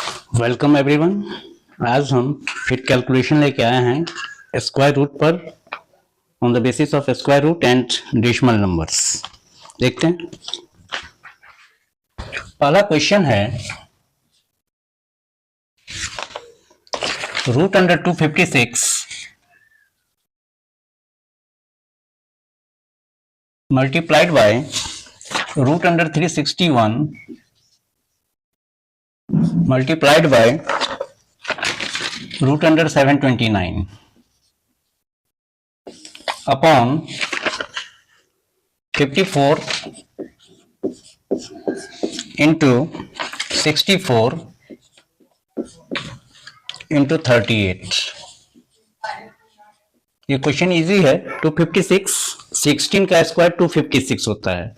Welcome everyone. आज हम फिर कैलकुलेशन लेके आए हैं स्क्वायर रूट पर on the basis of square root and decimal numbers. देखते हैं, पहला क्वेश्चन है root under 256 multiplied by root under 361 multiplied by root under 729 upon 54 into 64 into 38। ये क्वेश्चन इजी है। 256 16 का स्क्वायर 256 होता है,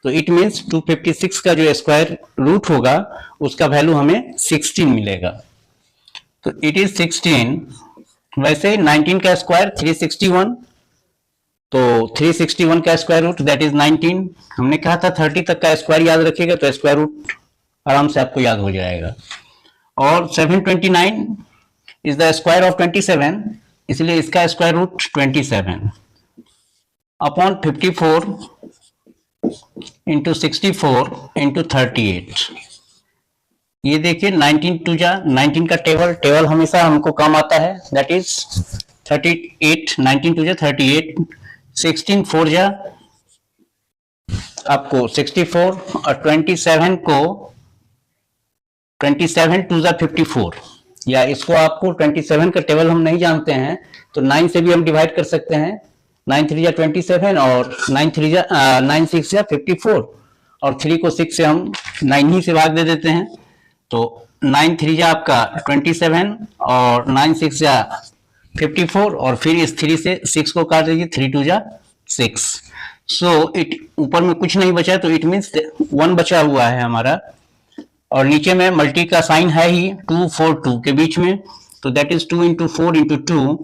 तो इट मीन्स 256 का जो स्क्वायर रूट होगा उसका वैल्यू हमें 16 मिलेगा। तो इट इज 16। वैसे 19 का स्क्वायर 361, तो 361 का स्क्वायर रूट दैट इज 19। हमने कहा था 30 तक का स्क्वायर याद रखिएगा तो स्क्वायर रूट आराम से आपको याद हो जाएगा। और 729 इज द स्क्वायर ऑफ 27, इसलिए इसका square root 27 upon 54 into 64 into 38। ये देखिए 19 टू जा 19 का टेबल हमेशा हमको कम आता है, दैट इज 38। 19 टू जा 38, 16 4 जा आपको 64 और 27 को 27 टू जा 54, या इसको आपको 27 का टेबल हम नहीं जानते हैं तो 9 से भी हम डिवाइड कर सकते हैं। 9 3 जा 27 और 9 6 जा 54 और 3 को 6 से हम 9 ही से भाग दे देते हैं, तो 9 3 जा आपका 27 और 9 6 जा 54 और फिर इस 3 से 6 को काट दीजिए, 3 2 जा 6। सो इट ऊपर में कुछ नहीं बचा, तो इट मीन्स 1 बचा हुआ है हमारा, और नीचे में मल्टी का साइन है ही 2 4 2 के बीच में, तो that is 2 into 4 into 2।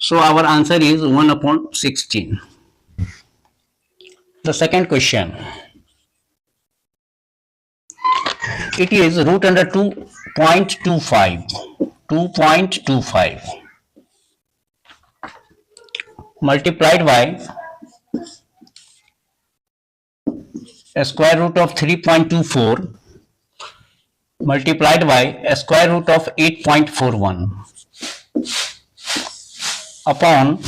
So our answer is 1 upon 16. The second question, it is root under 2.25 multiplied by a square root of 3.24 multiplied by a square root of 8.41 upon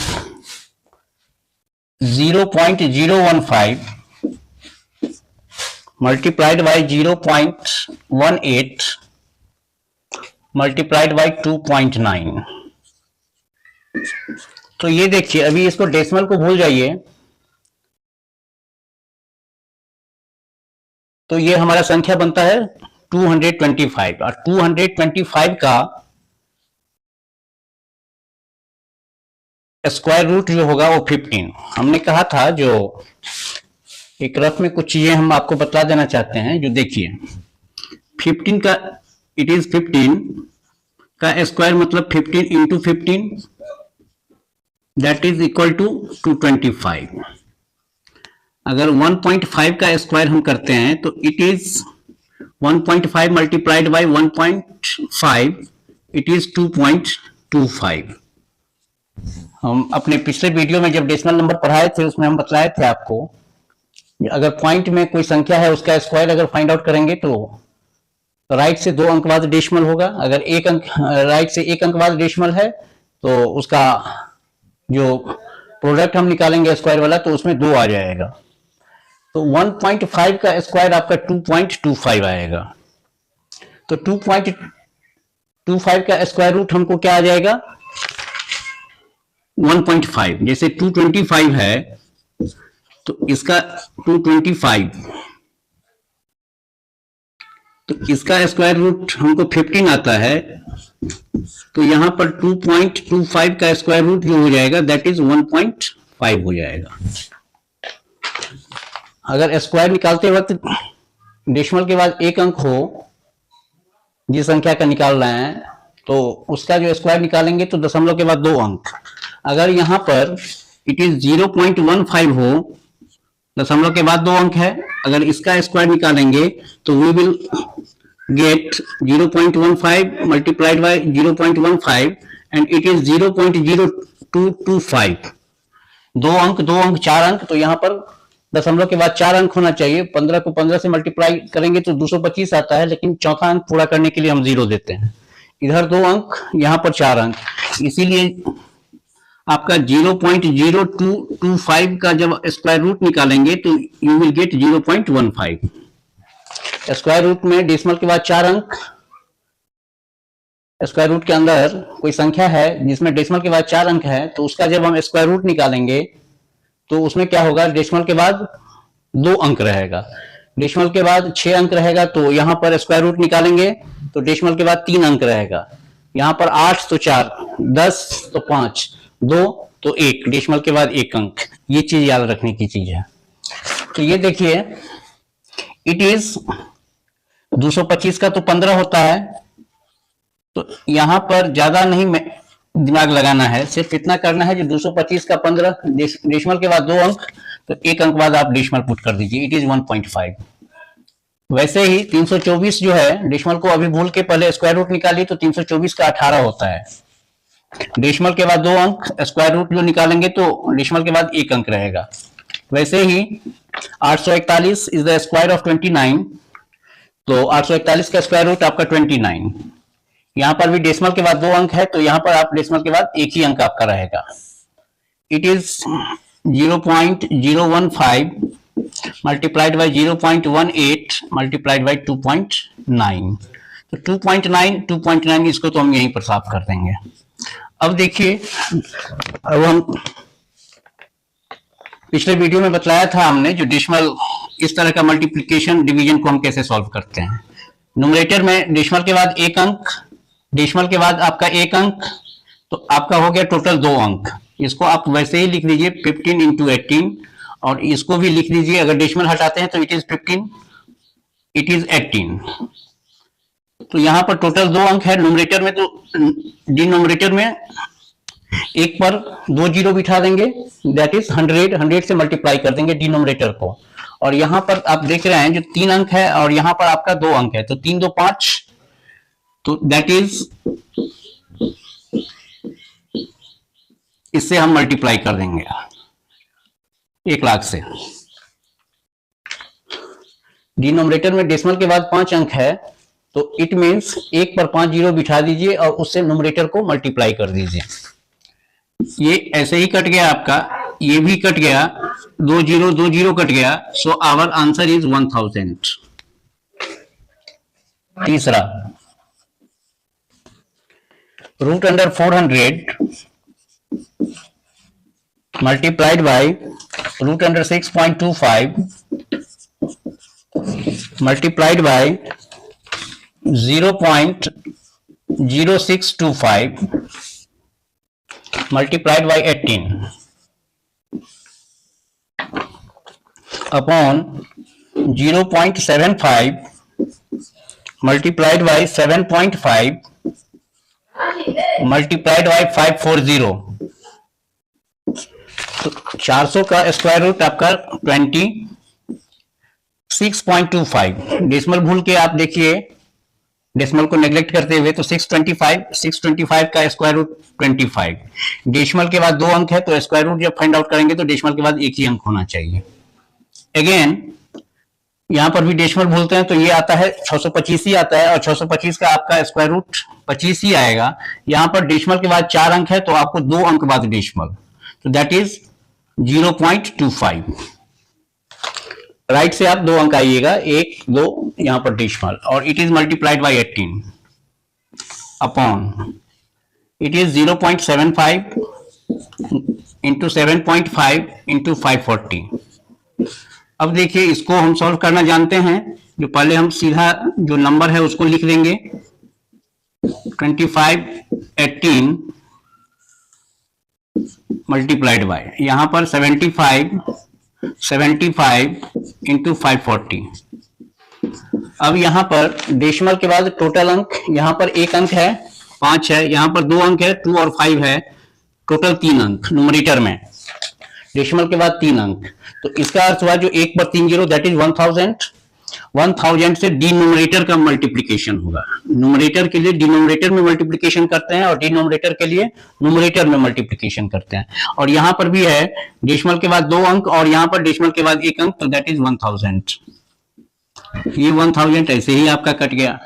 0.015 multiplied by 0.18 multiplied by 2.9। तो ये देखिए, अभी इसको decimal को भूल जाइए, तो ये हमारा संख्या बनता है 225, और 225 का स्क्वायर रूट जो होगा वो 15। हमने कहा था, जो एक रफ में कुछ चीजें हम आपको बता देना चाहते हैं, जो देखिए 15 का इट इज 15 का स्क्वायर मतलब 15 into 15 that is equal to 225। अगर 1.5 का स्क्वायर हम करते हैं तो it is 1.5 multiplied by 1.5 it is 2.25। हम अपने पिछले वीडियो में जब डेसिमल नंबर पढ़ाए थे उसमें हम बताए थे आपको, अगर पॉइंट में कोई संख्या है उसका स्क्वायर अगर फाइंड आउट करेंगे तो राइट से 2 अंक बाद डेसिमल होगा, अगर एक अंक राइट से 1 अंक बाद डेसिमल है तो उसका जो प्रोडक्ट हम निकालेंगे स्क्वायर वाला तो उसमें 2 आ जाएगा। तो 1.5 का स्क्वायर आपका 2.25 आएगा। तो 2.25 का स्क्वायर रूट हमको क्या आ जाएगा 1.5। जैसे 225 है तो इसका 225, तो इसका स्क्वायर रूट हमको 15 आता है, तो यहां पर 2.25 का स्क्वायर रूट जो हो जाएगा दैट इज 1.5 हो जाएगा। अगर स्क्वायर निकालते वक्त डेसिमल के बाद 1 अंक हो, जिस संख्या का निकाल रहे हैं, तो उसका जो स्क्वायर निकालेंगे तो दशमलव के बाद 2 अंक। अगर यहां पर इट इज 0.15 हो, दशमलव के बाद 2 अंक है, अगर इसका स्क्वायर निकालेंगे तो we will get 0.15 multiplied by 0.15 and it is 0.0225. दो अंक 4 अंक, तो यहाँ पर दशमलव के बाद 4 अंक होना चाहिए। 15 को 15 से मल्टीप्लाई करेंगे तो 225 आता है, लेकिन चौथा अंक पूरा करने के लिए हम 0 देते हैं। इधर 2 अंक, यहाँ पर 4 अंक, इसीलिए आपका 0.0225 का जब स्क्वायर रूट निकालेंगे तो you will get 0.15। Square root में डेसिमल के बाद 4 अंक, स्क्वायर रूट के अंदर कोई संख्या है जिसमें डेसिमल के बाद 4 अंक है, तो उसका जब हम स्क्वायर रूट निकालेंगे तो उसमें क्या होगा, डेसिमल के बाद 2 अंक रहेगा, डेसिमल के बाद 6 अंक रहेगा, तो यहां पर स्क्वायर रूट निकालेंगे तो डेसिमल के बाद 3 अंक रहेगा, यहां पर 8 तो 4, 10 तो 5, 2 तो 1, डेसिमल के बाद 1 अंक। ये चीज याद रखने की चीज है। तो ये देखिए, इट इज 225 का तो 15 होता है, तो यहां पर ज्यादा नहीं दिमाग लगाना है, सिर्फ इतना करना है जो 225 का 15, डेसिमल के बाद 2 अंक, तो 1 अंक बाद आप डेसिमल पुट कर दीजिए, इट इज 1.5। वैसे ही 324 जो है, डेसिमल को अभी भूल के पहले स्क्वायर रूट निकालिए तो 324 का 18 होता है, डेसिमल के बाद 2 अंक, स्क्वायर रूट जो निकालेंगे तो डेसिमल के बाद 1 अंक रहेगा। वैसे ही 841 इज द स्क्वायर ऑफ 29, तो 841 का स्क्वायर रूट आपका 29। यहां पर भी डेसिमल के बाद 2 अंक है, तो यहां पर आप डेसिमल के बाद 1 ही अंक आपका रहेगा। It is 0.015 multiplied by 0.18 multiplied by 2.9, तो 2.9 इसको तो हम यहीं पर साफ कर देंगे। अब देखिए, अब हम पिछले वीडियो में बतलाया था हमने, जो डेसिमल इस तरह का मल्टीप्लिकेशन डिवीजन को हम कैसे सॉल्व करते हैं। न्यूमरेटर में डेसिमल के बाद 1 अंक, डेसिमल के बाद आपका 1 अंक, तो आपका हो गया टोटल 2 अंक। इसको आप वैसे ही लिख लीजिए 15 इंटू 18, और इसको भी लिख लीजिए, अगर डेसिमल हटाते हैं तो इट इज 15, इट इज 18। तो यहां पर टोटल 2 अंक है न्यूमरेटर में, तो डिनोमिनेटर में 1 पर 2 जीरो बिठा देंगे, दैट इज 100 से मल्टीप्लाई कर देंगे डिनोमिनेटर को। और यहां पर आप देख रहे हैं जो 3 अंक है और यहां पर आपका 2 अंक है, तो 3 2 5, तो दैट इज, इससे हम मल्टीप्लाई कर देंगे 1 लाख से। डिनोमिनेटर में डेसिमल के बाद 5 अंक है, तो इट मीन्स 1 पर 5 जीरो बिठा दीजिए और उससे न्यूमरेटर को मल्टीप्लाई कर दीजिए। ये ऐसे ही कट गया आपका, ये भी कट गया, 2 जीरो कट गया, सो आवर आंसर इज 1000। तीसरा, root under 400 multiplied by root under 6.25 multiplied by 0.0625 multiplied by 18 upon 0.75 multiplied by 7.5 multiplied by 540। तो 400 का स्क्वायर रूट आपका 26.25, डेसिमल भूल के आप देखिए, डेसिमल को नेग्लेक्ट करते हुए, तो 625 का स्क्वायर रूट 25, डेसिमल के बाद 2 अंक है, तो स्क्वायर रूट जब फाइंड आउट करेंगे तो डेसिमल के बाद 1 ही अंक होना चाहिए। अगेन यहां पर भी डेसिमल भूलते हैं तो ये आता है 625 ही आता है, और 625 का आपका स्क्वायर रूट 25 ही आएगा। यहां पर डेसिमल के बाद 4 अंक है, तो आपको 2 अंक बाद डेसिमल, तो दैट इज 0.25। राइट से आप 2 अंक आइएगा, 1 2, यहां पर डेसिमल, और it is multiplied by 18 upon, it is 0.75 into 7.5 into 540। अब देखिए, इसको हम सॉल्व करना जानते हैं, जो पहले हम सीधा जो नंबर है उसको लिख देंगे, 25 18 मल्टीप्लाइड बाय, यहां पर 75 इंटू 540। अब यहां पर डेसिमल के बाद टोटल अंक, यहां पर 1 अंक है, 5 है, यहां पर 2 अंक है, 2 और 5 है, टोटल 3 अंक न्यूमरेटर में, डेसिमल के बाद 3 अंक। तो इसका अर्थ हुआ जो 1 पर 3 जीरो, दैट इज 1000, 1000 से डिनोमिनेटर का मल्टीप्लीकेशन होगा। न्यूमरेटर के लिए डिनोमिनेटर में मल्टीप्लीकेशन करते हैं और डिनोमिनेटर के लिए न्यूमरेटर में मल्टीप्लीकेशन करते हैं। और यहां पर भी है डेसिमल के बाद 2 अंक और यहां पर डेसिमल के बाद 1 अंक, तो दैट इज 1000। ये 1000 ऐसे ही आपका कट गया।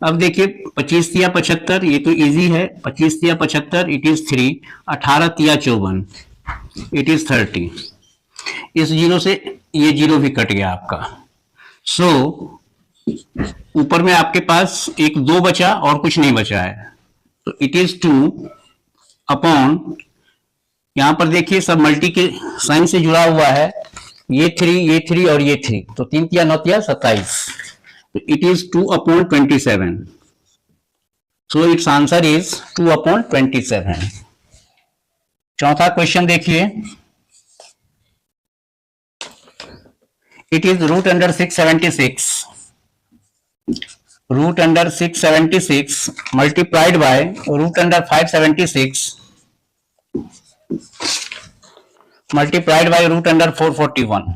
अब देखिए 25 तिया 75, ये तो इजी है। 25 तिया 75 इट इज 3, 18 तिया 54 इट इज 30। इस जीरो से ये जीरो भी कट गया आपका। सो ऊपर में आपके पास एक 2 बचा और कुछ नहीं बचा है, तो इट इज 2 अपॉन, यहां पर देखिए सब मल्टी के साइन से जुड़ा हुआ है, ये 3 और ये 3, तो 3 तिया 9 तिया 27, तो it is 2 upon 27। So it's answer is 2 upon 27। चौथा क्वेश्चन देखिए, it is root under 676 multiplied by root under 576 multiplied by root under 441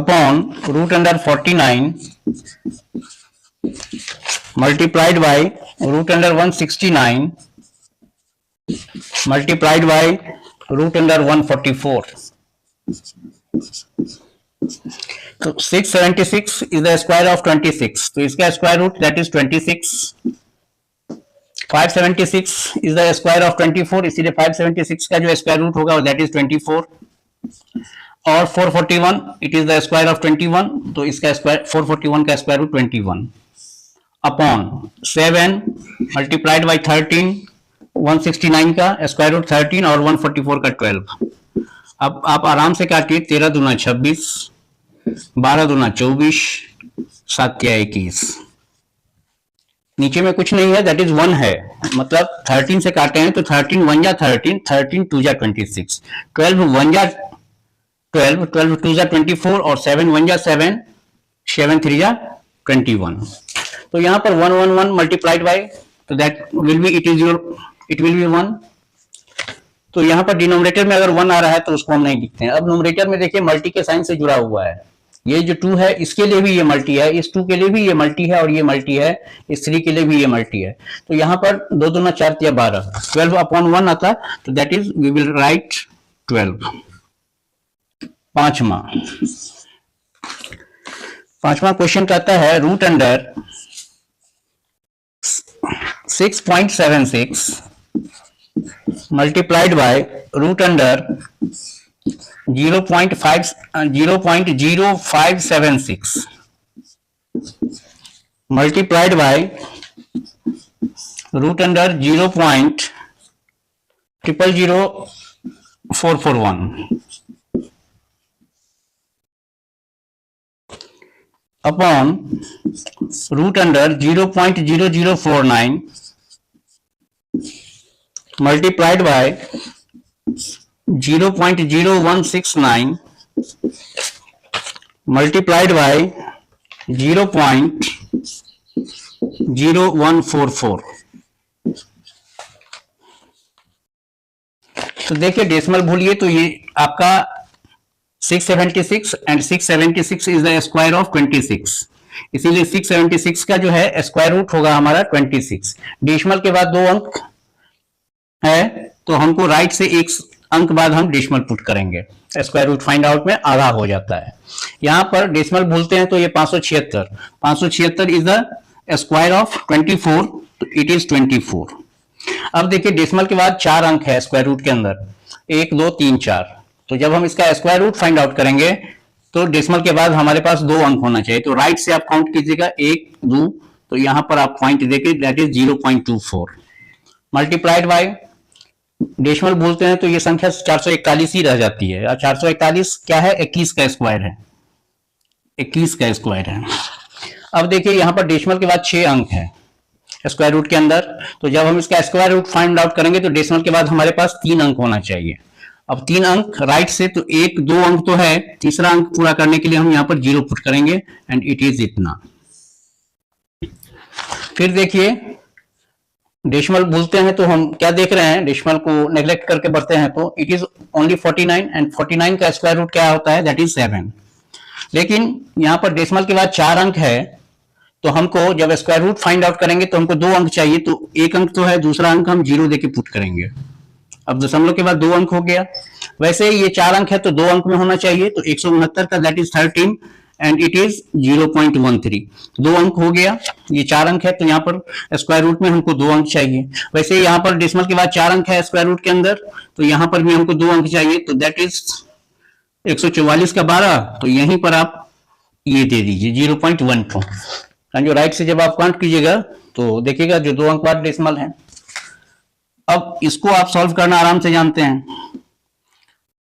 upon root under 49 multiplied by root under 169 multiplied by root under 144. तो 676 is the square of 26, तो इसका square root that is 26। 576 is the square of 24, इसीलिए 576 का जो square root होगा that is 24। और 441 it is the square of 21, तो इसका स्क्वायर 441 का square root 21 upon 7 multiplied by 13, 169 का स्क्वायर रूट 13 और 144 का 12। अब आप आराम से काटिए, 13 दूना 26, 12 दूना 24, 7 या 21। नीचे में कुछ नहीं है, दैट इज 1 है, मतलब 13 से काटे हैं तो 13 1 जा 13, 13 2 जा 26, 12 1 जा 12, 12 2 जा 24 और 7 1 जा 7, 7 3 जा 21। तो यहां पर 1 1 1 मल्टीप्लाइड बाय, तो that will be it will be 1। तो यहां पर डिनोमिनेटर में अगर 1 आ रहा है तो उसको हम नहीं लिखते हैं। अब न्यूमरेटर में देखिए मल्टी के साइन से जुड़ा हुआ है, ये जो 2 है इसके लिए भी ये मल्टी है, इस 2 के लिए भी ये मल्टी है और ये मल्टी है, इस 3 के लिए भी ये मल्टी है। तो यहां पर 2 दूना 4 या 12, 12 अपॉन 1 आता, तो that is we will write 12। पांचवा क्वेश्चन कहता है root under 6.76 multiplied by root under 0.0576 multiplied by root under 0.000441 upon root under 0.0049 multiplied by 0.0169 multiplied by 0.0144। तो देखिए डेसिमल भूलिए, तो ये आपका 676 and 676 is the square of 26, इसीलिए 676 का जो है स्क्वायर रूट होगा हमारा 26। डेसिमल के बाद 2 अंक है तो हमको राइट से 1 अंक बाद हम डेसिमल पुट करेंगे, स्क्वायर रूट फाइंड आउट में आधा हो जाता है। यहां पर डेसिमल भूलते हैं तो ये 576 इज द स्क्वायर ऑफ 24, तो इट इज 24। अब देखिए डेसिमल के बाद 4 अंक है स्क्वायर रूट के अंदर, 1 2 3 4, तो जब हम इसका स्क्वायर रूट फाइंड आउट करेंगे तो डेसिमल के बाद हमारे पास 2 अंक होना चाहिए। तो राइट से आप काउंट कीजिएगा 1 2, तो यहां पर आप पॉइंट देखिए that is 0.24 multiplied by decimal बोलते हैं तो ये संख्या 441 ही रह जाती है। और 441 क्या है, 21 का स्क्वायर है, 21 का स्क्वायर है। अब देखिए यहां पर डेसिमल के बाद 6 अंक है स्क्वायर रूट के अंदर, तो जब हम इसका स्क्वायर रूट फाइंड आउट करेंगे तो डेसिमल के बाद हमारे पास 3 अंक होना चाहिए। अब 3 अंक राइट से, तो 1 2 अंक तो है, तीसरा अंक पूरा करने के लिए हम यहां पर 0 पुट करेंगे एंड इट इज इतना। फिर देखिए डेसिमल भूलते हैं तो हम क्या देख रहे हैं, डेसिमल को नेग्लेक्ट करके बढ़ते हैं तो इट इज ओनली 49 एंड 49 का स्क्वायर रूट क्या होता है, दैट इज 7। लेकिन यहाँ पर डेसिमल के बाद 4 अंक है तो हमको जब स्क्वायर रूट फाइंड आउट करेंगे तो हमको 2 अंक चाहिए, तो एक अंक तो है, दूसरा अंक हम 0 देके पुट करेंगे। अब दशमलव के बाद 2 अंक हो गया, वैसे ये 4 अंक है तो 2 अंक में होना चाहिए, तो 169 का that is 13 and it is 0.13। 2 अंक हो गया, ये 4 अंक है तो यहाँ पर स्क्वायर रूट में हमको 2 अंक चाहिए। वैसे यहाँ पर डेसिमल के बाद 4 अंक है स्क्वायर रूट के अंदर, तो यहाँ पर भी हमको 2 अंक चाहिए, तो दैट इज 144 का 12, तो यहीं पर आप ये दे दीजिए 0.12। जो राइट से जब आप काउंट कीजिएगा तो देखिएगा जो 2 अंक बाद डेसिमल है। अब इसको आप सॉल्व करना आराम से जानते हैं,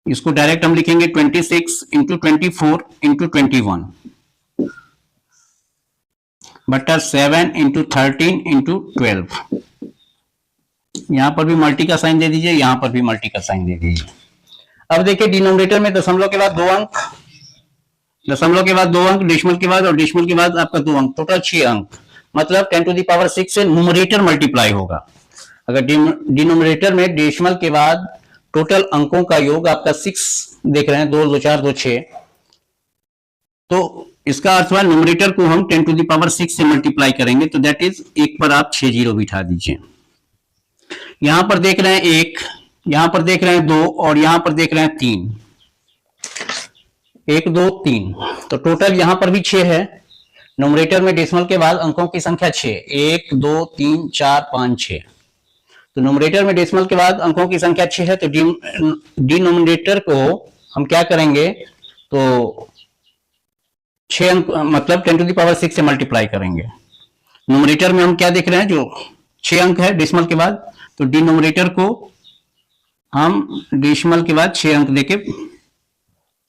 इसको डायरेक्ट हम लिखेंगे 26 इंटू 24 इंटू 21 बटा 7 इंटू 13 इंटू 12। यहां पर भी मल्टी का साइन दे दीजिए, यहां पर भी मल्टी का साइन दे दीजिए। अब देखिए डिनोमिनेटर में दशमलव के बाद 2 अंक, दशमलव के बाद 2 अंक, डेसिमल के बाद और डेसिमल के बाद आपका 2 अंक, टोटल 6 अंक, मतलब 10 टू द पावर 6 से न्यूमरेटर मल्टीप्लाई होगा। अगर डिनोमिनेटर में डेसिमल के बाद टोटल अंकों का योग आपका 6 देख रहे हैं, 2 2 4 2 6, तो इसका अर्थ हुआ न्यूमरेटर को हम 10 टू द पावर 6 से मल्टीप्लाई करेंगे, तो दैट इज एक पर आप 6 जीरो बिठा दीजिए। यहां पर देख रहे हैं 1, यहां पर देख रहे हैं 2 और यहां पर देख रहे हैं 3, 1 2 3, तो टोटल यहां पर भी 6 है। न्यूमरेटर में डेसिमल के बाद अंकों की संख्या 6, 1 2 3 4 5 6, तो न्यूमरेटर में डेसिमल के बाद अंकों की संख्या 6 है, तो डिनोमिनेटर को हम क्या करेंगे, तो 6 अंक मतलब 10 टू द पावर 6 से मल्टीप्लाई करेंगे। न्यूमरेटर में हम क्या देख रहे हैं, जो 6 अंक है डेसिमल के बाद, तो डिनोमिनेटर को हम डेसिमल के बाद 6 अंक देके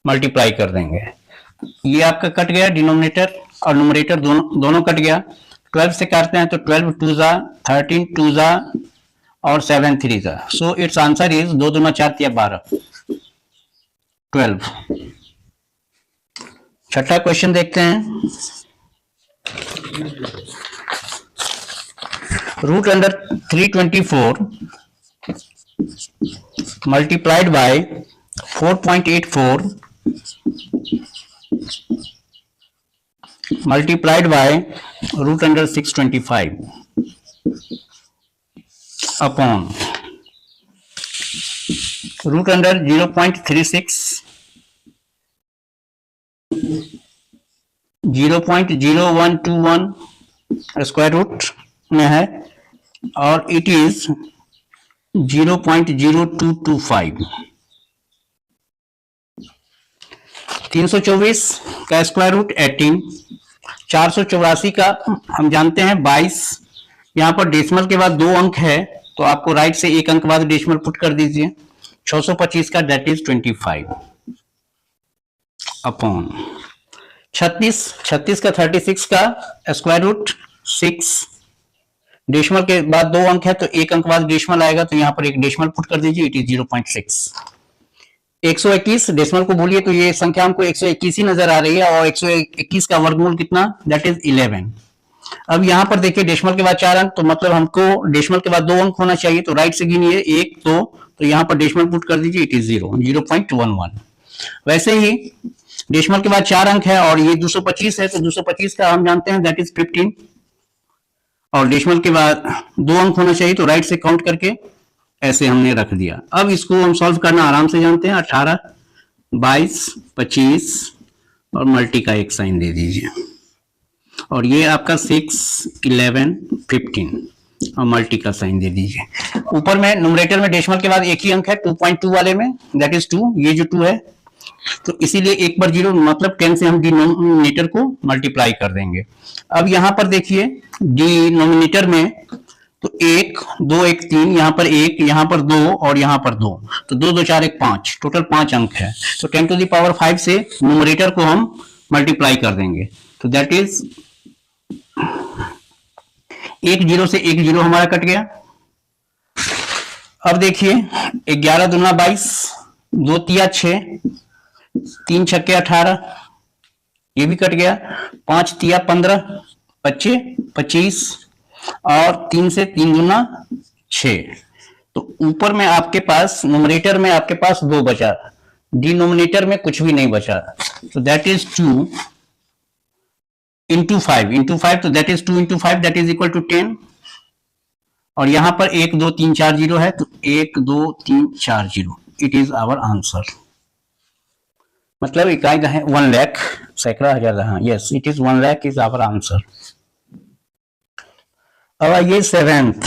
मल्टीप्लाई कर देंगे। ये आपका कट गया, डिनोमिनेटर और न्यूमरेटर दोनों कट गया। 12 से काटते हैं तो 12 2 जा 13 2 जा और 7 3 जा, सो इट्स आंसर इज 2 दूना 4 या 12, 12। छठा क्वेश्चन देखते हैं। Root under 324 multiplied by 4.84 multiplied by root under 625 upon root under 0.36 0.0121 square root में है और इट इज 0.0225। 324 का स्क्वायर रूट 18, 484 का हम जानते हैं 22। यहां पर डेसिमल के बाद 2 अंक है तो आपको राइट से 1 अंक बाद डेसिमल पुट कर दीजिए। 625 का दैट इज 25 अपॉन 36 का 36 का स्क्वायर रूट 6। डेसिमल के बाद 2 अंक है तो 1 अंक बाद डेसिमल आएगा, तो यहां पर एक डेसिमल पुट कर दीजिए, इट इज 0.6। 121 डेसिमल को भूलिए, तो ये संख्या हमको 121 ही नजर आ रही है और 121 का वर्गमूल कितना, दैट इज 11। अब यहां पर देखिए डेसिमल के बाद 4 अंक, तो मतलब हमको डेसिमल के बाद 2 अंक होना चाहिए, तो राइट से गिनिए 1 2, तो यहां पर डेसिमल पुट कर दीजिए, इट इज 0.11। वैसे ही डेसिमल के बाद 4 अंक है और ये 225 है, तो 225 का हम जानते हैं दैट इज 15 और डेसिमल के बाद 2 अंक होना चाहिए, तो राइट से काउंट करके ऐसे हमने रख दिया। अब इसको हम सॉल्व करना आराम से जानते हैं। 18 22 25 और मल्टी का एक साइन दे दीजिए और ये आपका 6 11 15 और मल्टी का साइन दे दीजिए। ऊपर में न्यूमरेटर में डेसिमल के बाद एक ही अंक है 2.2 वाले में, दैट इज 2, ये जो 2 है तो इसीलिए 1 पर 0 मतलब 10 से हम डिनोमिनेटर को मल्टीप्लाई कर देंगे। अब यहां पर देखिए डिनोमिनेटर में तो 1 2 1 3, यहां पर 1, यहां पर 2 और यहां पर 2, तो 2 2 4 1 5, टोटल 5 अंक है, तो 10 टू द पावर 5 से न्यूमरेटर को हम मल्टीप्लाई कर देंगे, तो दैट इज 1 0 से 1 0 हमारा कट गया। अब देखिए 11 दूना 22, 2 तिया 6, 3 छक्के 18, ये भी कट गया, 5 तिया 15, 25, और 3 से 3 गुना 6। तो ऊपर में आपके पास न्यूमरेटर में आपके पास 2 बचा, डिनोमिनेटर में कुछ भी नहीं बचा। तो दैट इज 2 इंटू 5 तो that is 2 into 5 that is equal to 10। और यहां पर 1 2 3 4 जीरो है, तो 1 2 3 4 zero, it is our answer. मतलब इकाई है 1 लाख, सैकड़ा हजार, हाँ yes it is 1 lakh is our answer. अब आइए 7th,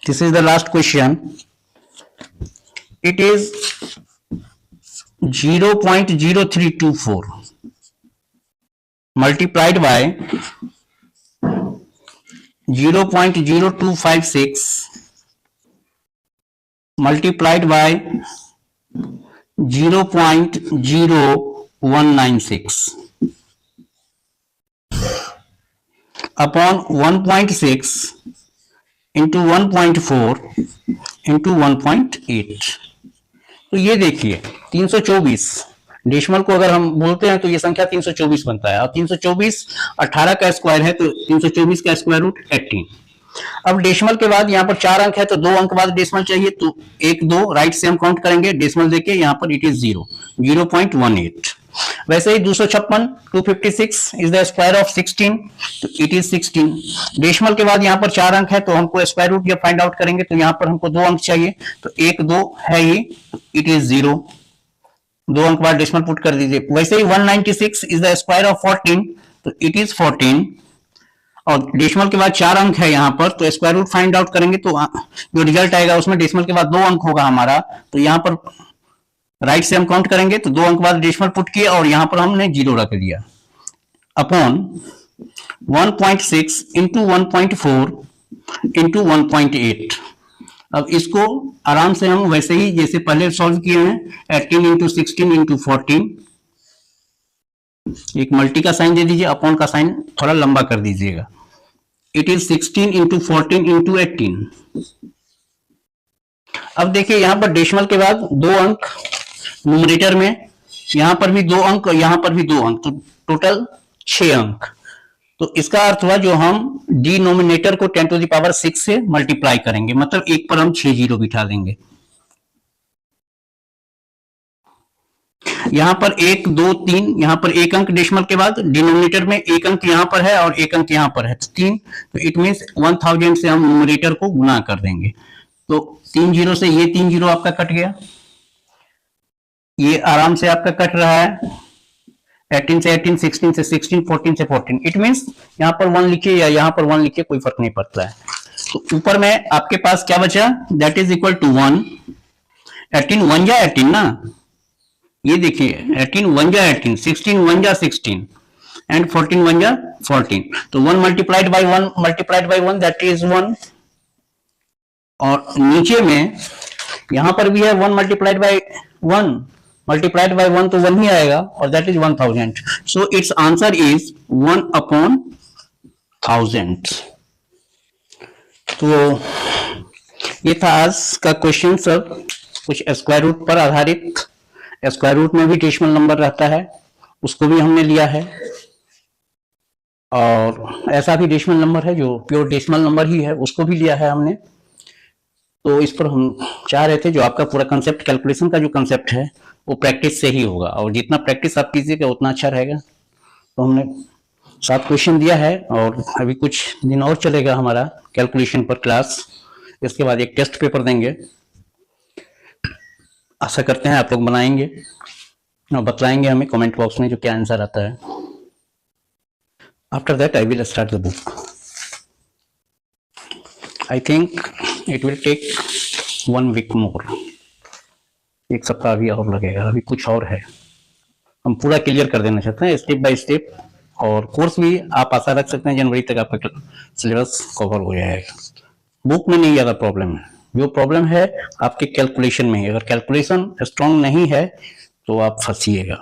this is the last question. It is 0.0324 multiplied by 0.0256 multiplied by 0.0196 upon 1.6 into 1.4 into 1.8। तो ये देखिए 324 डेसिमल को अगर हम बोलते हैं तो ये संख्या 324 बनता है, और 324 18 का स्क्वायर है, तो 324 का स्क्वायर रूट 18। अब डेसिमल के बाद यहाँ पर 4 अंक है, तो 2 अंक बाद डेसिमल चाहिए, तो 1 2 राइट से हम काउंट करेंगे, डेसिमल देके यहाँ पर इट इज 0.18। वैसे ही 256 256 इज द स्क्वायर ऑफ 16, तो इट इज 16। डेसिमल के बाद यहाँ पर 4 अंक है, तो हमको स्क्वायर रूट जब फाइंड आउट करेंगे तो यहाँ पर हमको 2 अंक चाहिए, तो 1 2 है ही, इट इज 0। 2 अंक बाद डेसिमल पुट कर दीजिए। वैसे ही 196 इज द स्क्वायर ऑफ 14, तो इट इज 14। और डेसिमल के बाद 4 अंक है यहाँ पर, तो स्क्वायर रूट फाइंड आउट करेंगे तो जो रिजल्ट आएगा उसमें डेसिमल के बाद 2 अंक होगा हमारा, तो यहाँ पर राइट से हम काउंट करेंगे, तो 2 अंक बाद डेसिमल पुट किया और यहाँ पर हमने 0 रख दिया, अपॉन 1.6 इंटू 1.4 इंटू 1.8। अब इसको आराम से हम वैसे ही जैसे पहले सॉल्व किए हैं, 18 इंटू 16 इंटू 14, एक मल्टी का साइन दे दीजिए, अपॉन का साइन थोड़ा लंबा कर दीजिएगा, इट इज 16 इंटू 14 इंटू 18। अब देखिए यहां पर डेसिमल के बाद 2 अंक न्यूमरेटर में, यहां पर भी 2 अंक और यहां पर भी 2 अंक, तो टोटल 6 अंक। तो इसका अर्थ हुआ जो हम डिनोमिनेटर को 10 टू द पावर 6 से मल्टीप्लाई करेंगे, मतलब एक पर हम 6 जीरो बिठा देंगे। यहां पर 1 2 3, यहां पर 1 अंक डेसिमल के बाद, डिनोमिनेटर में 1 अंक यहां पर है और 1 अंक यहां पर है, तो 3, तो इट मींस 1000 से हम न्यूमरेटर को गुना कर देंगे, तो 3 जीरो से ये 3 जीरो आपका कट गया, ये आराम से आपका कट रहा है, 18 से 18, 16 से 16, 14 से 14, इट मींस यहां पर 1 लिखिए या यहां पर 1 लिखिए, कोई फर्क नहीं पड़ता है। तो ऊपर में आपके पास क्या बचा, दैट इज इक्वल टू 1। 18 1 जा 18 ना, ये देखिए 18 1 जा 18, 16 1 जा 16 एंड 14 1 जा 14, तो 1 मल्टीप्लाइड बाई 1 दैट इज 1। और नीचे में यहां पर भी है 1 मल्टीप्लाइड बाई 1 तो 1 ही आएगा, और that is 1000। So it's answer is 1 upon 1000। तो ये था आज का क्वेश्चन सर, कुछ स्क्वायर रूट पर आधारित। स्क्वायर रूट में भी डेसिमल नंबर रहता है, उसको भी हमने लिया है, और ऐसा भी डेसिमल नंबर है जो प्योर डेसिमल नंबर ही है, उसको भी लिया है हमने। तो इस पर हम चाह रहे थे जो आपका पूरा कंसेप्ट, कैलकुलेशन का जो कंसेप्ट है वो प्रैक्टिस से ही होगा, और जितना प्रैक्टिस आप कीजिएगा उतना अच्छा रहेगा। तो हमने 7 क्वेश्चन दिया है, और अभी कुछ दिन और चलेगा हमारा कैलकुलेशन पर क्लास, इसके बाद एक टेस्ट पेपर देंगे। आशा करते हैं आप लोग बनाएंगे और बताएंगे हमें कमेंट बॉक्स में जो क्या आंसर आता है। After that I will start the book. I think it will take 1 week more, 1 सप्ताह अभी और लगेगा, अभी कुछ और है, हम पूरा क्लियर कर देना चाहते हैं स्टेप बाय स्टेप। और कोर्स भी आप आशा रख सकते हैं जनवरी तक आपका सिलेबस कवर हो जाएगा। बुक में नहीं ज़्यादा प्रॉब्लम है, जो प्रॉब्लम है आपके कैलकुलेशन में है। अगर कैलकुलेशन स्ट्रांग नहीं है तो आप फंसिएगा,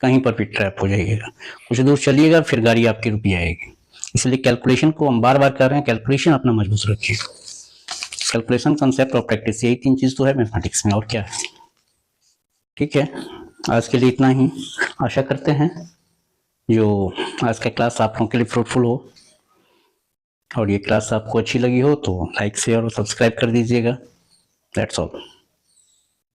कहीं पर भी ट्रैप हो जाइएगा, कुछ दूर चलिएगा फिर गाड़ी आपकी रुक जाएगी। इसलिए कैलकुलेशन को हम बार बार कर रहे हैं, कैलकुलेशन अपना मजबूत रखिए। कैलकुलेशन, कंसेप्ट और प्रैक्टिस, यही 3 चीज तो है मैथमेटिक्स में, और क्या है। ठीक है, आज के लिए इतना ही। आशा करते हैं जो आज का क्लास आप लोगों के लिए फ्रूटफुल हो। और ये क्लास आपको अच्छी लगी हो तो लाइक शेयर और सब्सक्राइब कर दीजिएगा। That's all.